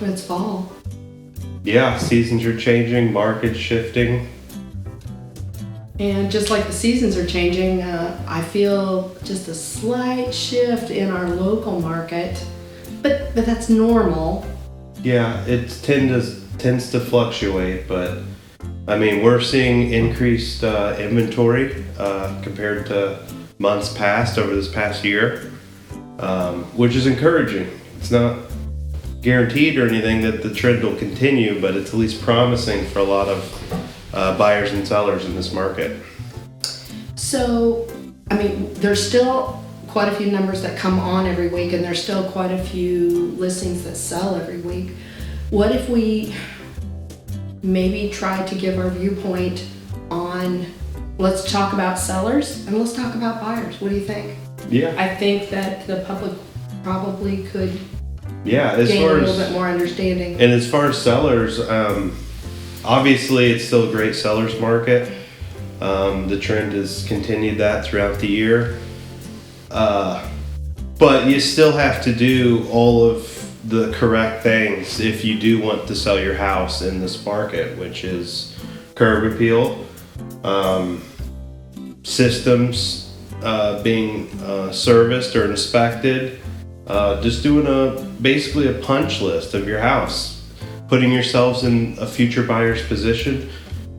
It's fall. Yeah, seasons are changing, market's shifting. And just like the seasons are changing, I feel just a slight shift in our local market, but that's normal. Yeah, it tends to fluctuate, but I mean, we're seeing increased inventory compared to months past over this past year, which is encouraging. It's not guaranteed or anything that the trend will continue, but it's at least promising for a lot of buyers and sellers in this market. So, I mean, there's still quite a few numbers that come on every week, and there's still quite a few listings that sell every week. What if we maybe try to give our viewpoint on, let's talk about sellers and let's talk about buyers? What do you think? Yeah. I think that the public probably could As gain far a as, little bit more understanding. and as far as sellers, obviously it's still a great seller's market. The trend has continued that throughout the year. But you still have to do all of the correct things if you do want to sell your house in this market, which is curb appeal, systems being serviced or inspected, just doing basically a punch list of your house, putting yourselves in a future buyer's position.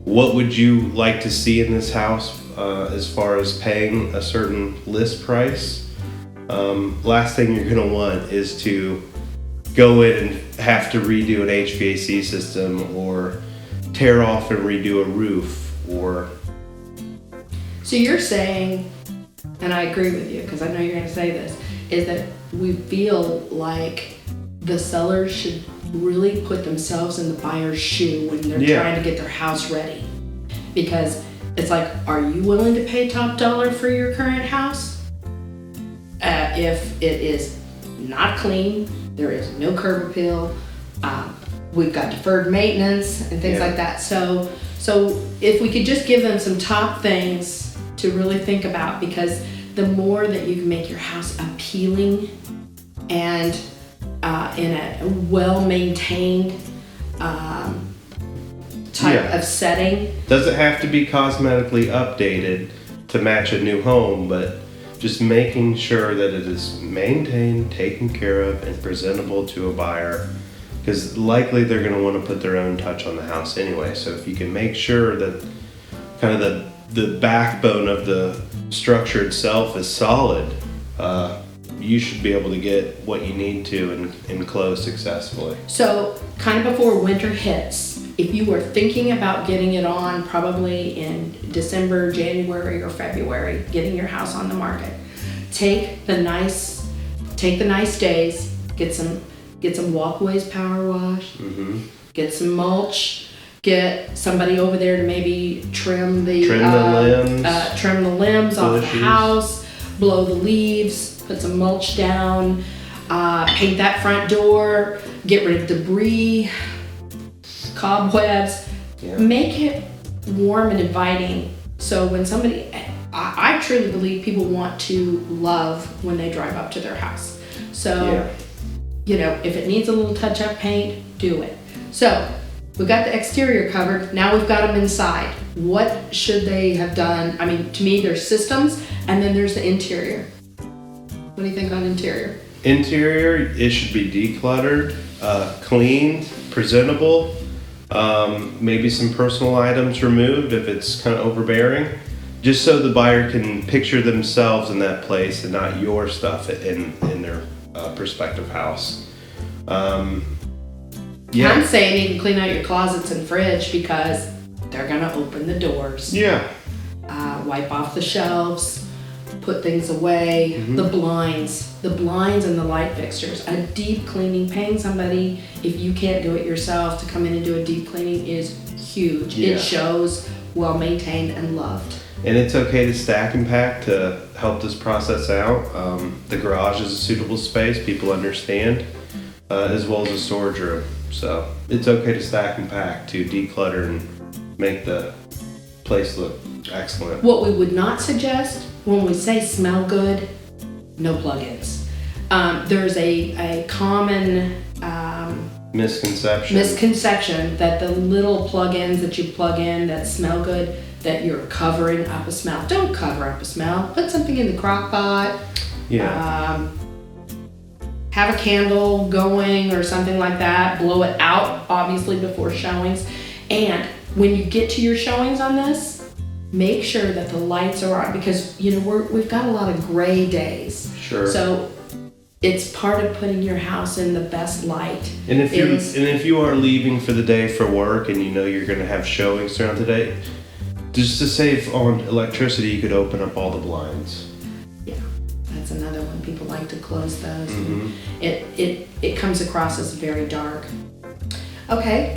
What would you like to see in this house as far as paying a certain list price? Last thing you're going to want is to go in and have to redo an HVAC system or tear off and redo a roof or... So you're saying, and I agree with you because I know you're going to say this, is that we feel like the sellers should really put themselves in the buyer's shoe when they're trying to get their house ready. Because it's like, are you willing to pay top dollar for your current house? If it is not clean, there is no curb appeal, we've got deferred maintenance and things like that. So if we could just give them some top things to really think about, because the more that you can make your house appealing and in a well-maintained type of setting. Doesn't have to be cosmetically updated to match a new home, but just making sure that it is maintained, taken care of, and presentable to a buyer, because likely they're going to want to put their own touch on the house anyway. So if you can make sure that kind of the backbone of the structure itself is solid, you should be able to get what you need to and close successfully. So kind of before winter hits, if you were thinking about getting it on probably in December, January, or February, getting your house on the market, take the nice days, get some walkways power washed, get some mulch, get somebody over there to maybe trim the limbs off the house, blow the leaves, put some mulch down, paint that front door, get rid of debris, cobwebs, make it warm and inviting. So when somebody, I truly believe people want to love when they drive up to their house. So, if it needs a little touch-up paint, do it. So we've got the exterior covered. Now we've got them inside. What should they have done? I mean, to me, there's systems, and then there's the interior. What do you think on interior? Interior, it should be decluttered, cleaned, presentable. Maybe some personal items removed if it's kind of overbearing, just so the buyer can picture themselves in that place and not your stuff in their prospective house. I'm saying you can clean out your closets and fridge because they're gonna open the doors. Wipe off the shelves, put things away. The blinds and the light fixtures. A deep cleaning, paying somebody, if you can't do it yourself, to come in and do a deep cleaning is huge. It shows well maintained and loved. And it's okay to stack and pack to help this process out. The garage is a suitable space, people understand, as well as a storage room. So it's okay to stack and pack to declutter and make the place look excellent. What we would not suggest when we say smell good, no plugins. There's a common misconception that the little plug-ins that you plug in that smell good, that you're covering up a smell. Don't cover up a smell. Put something in the crock pot. Yeah. Have a candle going or something like that. Blow it out, obviously, before showings. And when you get to your showings on this, make sure that the lights are on, because we've got a lot of gray days. Sure. So it's part of putting your house in the best light. And if you are leaving for the day for work and you're going to have showings throughout the day, just to save on electricity, you could open up all the blinds. Yeah, that's another one. People like to close those. Mm-hmm. It comes across as very dark. Okay,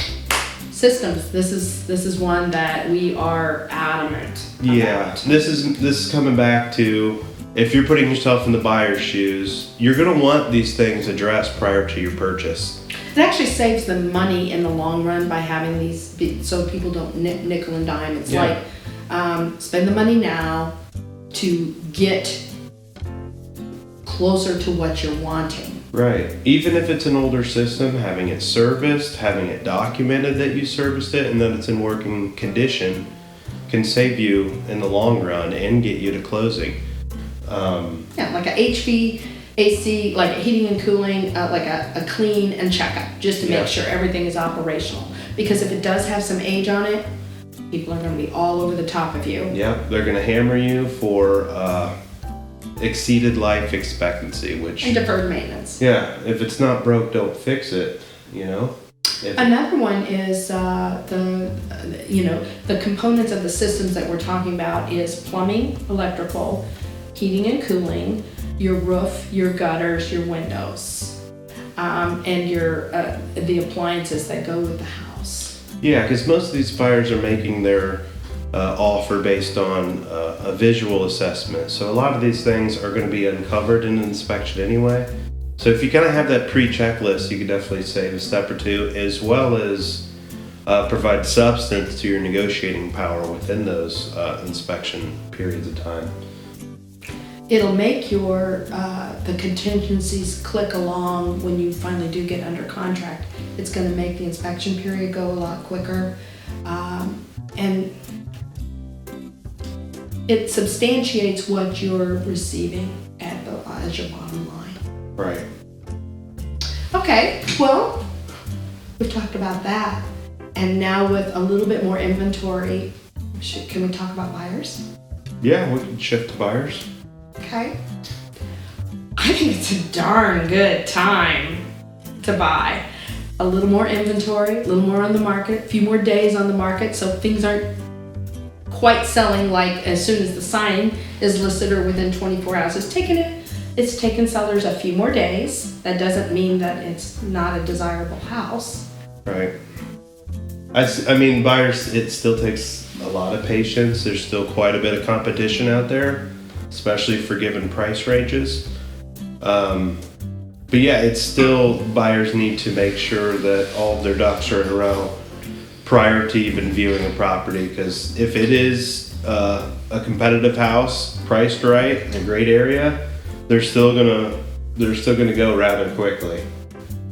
systems. This is one that we are adamant about. Yeah, this is coming back to, if you're putting yourself in the buyer's shoes, you're going to want these things addressed prior to your purchase. It actually saves them money in the long run by having these, so people don't nickel and dime. It's like, spend the money now to get closer to what you're wanting. Right. Even if it's an older system, having it serviced, having it documented that you serviced it and that it's in working condition can save you in the long run and get you to closing. Like a HVAC, like a heating and cooling, like a clean and checkup, just to make sure everything is operational. Because if it does have some age on it, people are going to be all over the top of you. Yep, they're going to hammer you for exceeded life expectancy, which... And deferred maintenance. Yeah, if it's not broke, don't fix it, Another one is the components of the systems that we're talking about is plumbing, electrical, heating and cooling, your roof, your gutters, your windows, and your the appliances that go with the house. Yeah, because most of these buyers are making their offer based on a visual assessment. So a lot of these things are going to be uncovered in an inspection anyway. So if you kind of have that pre-checklist, you could definitely save a step or two, as well as provide substance to your negotiating power within those inspection periods of time. It'll make your the contingencies click along when you finally do get under contract. It's going to make the inspection period go a lot quicker, and it substantiates what you're receiving as your bottom line. Right. Okay, well, we've talked about that, and now with a little bit more inventory, can we talk about buyers? Yeah, we can shift to buyers. Okay. I think it's a darn good time to buy. A little more inventory, a little more on the market, a few more days on the market, so things aren't quite selling like as soon as the sign is listed or within 24 hours. It's taken sellers a few more days. That doesn't mean that it's not a desirable house. Right. I mean, buyers, it still takes a lot of patience. There's still quite a bit of competition out there, especially for given price ranges. But yeah, it's still, buyers need to make sure that all of their ducks are in a row prior to even viewing a property, because if it is a competitive house, priced right, in a great area, they're still gonna go rather quickly,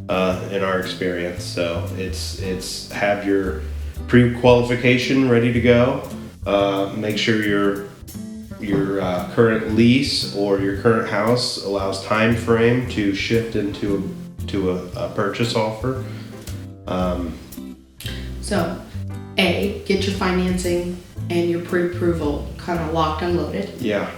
in our experience. So it's have your pre-qualification ready to go. Make sure your current lease or your current house allows time frame to shift into a purchase offer. So, A, get your financing and your pre-approval kind of locked and loaded. Yeah.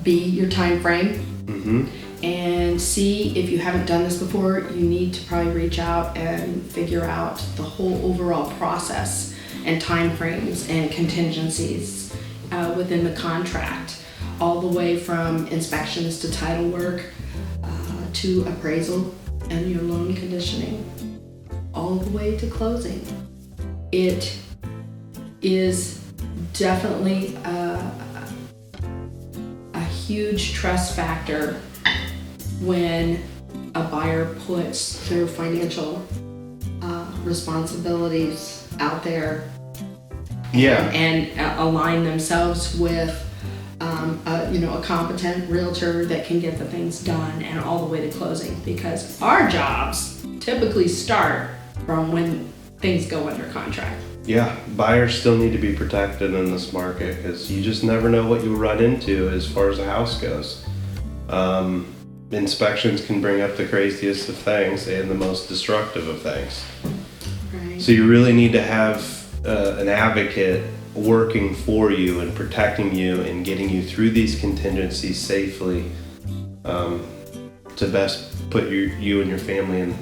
B, your time frame. Mm-hmm. And C, if you haven't done this before, you need to probably reach out and figure out the whole overall process and time frames and contingencies within the contract, all the way from inspections to title work to appraisal and your loan conditioning, all the way to closing. It is definitely a huge trust factor when a buyer puts their financial responsibilities out there. Yeah. And align themselves with a competent realtor that can get the things done and all the way to closing. Because our job's typically start from when things go under contract. Yeah, buyers still need to be protected in this market because you just never know what you'll run into as far as a house goes. Inspections can bring up the craziest of things and the most destructive of things. Right. So you really need to have an advocate working for you and protecting you and getting you through these contingencies safely, to best put you and your family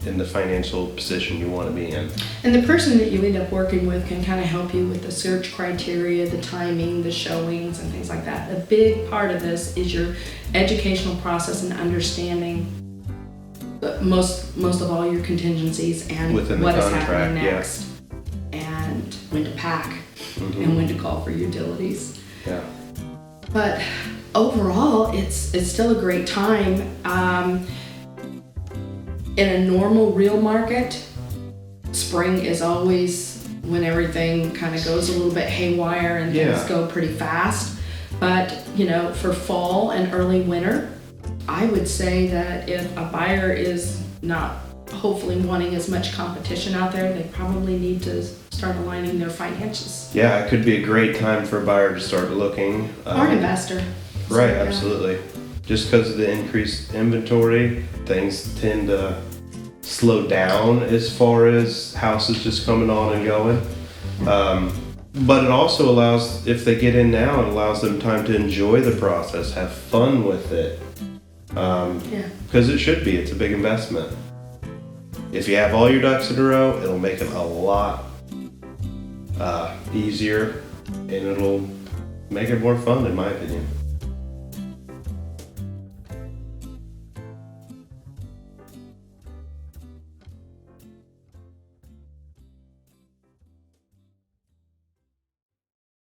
in the financial position you want to be in. And the person that you end up working with can kind of help you with the search criteria, the timing, the showings, and things like that. A big part of this is your educational process and understanding most of all your contingencies and Within the what is contract, happening yeah. next, and when to pack, Mm-hmm. and when to call for utilities. Yeah. But overall, it's still a great time. In a normal real market, spring is always when everything kind of goes a little bit haywire and things Yeah. go pretty fast. But, for fall and early winter, I would say that if a buyer is not hopefully wanting as much competition out there, they probably need to start aligning their finances. Yeah, it could be a great time for a buyer to start looking. Or an investor. Right, So, yeah. absolutely. Just because of the increased inventory, things tend to slow down as far as houses just coming on and going. But it also allows, if they get in now, it allows them time to enjoy the process, have fun with it. Yeah. Because it should be, it's a big investment. If you have all your ducks in a row, it'll make it a lot easier, and it'll make it more fun, in my opinion.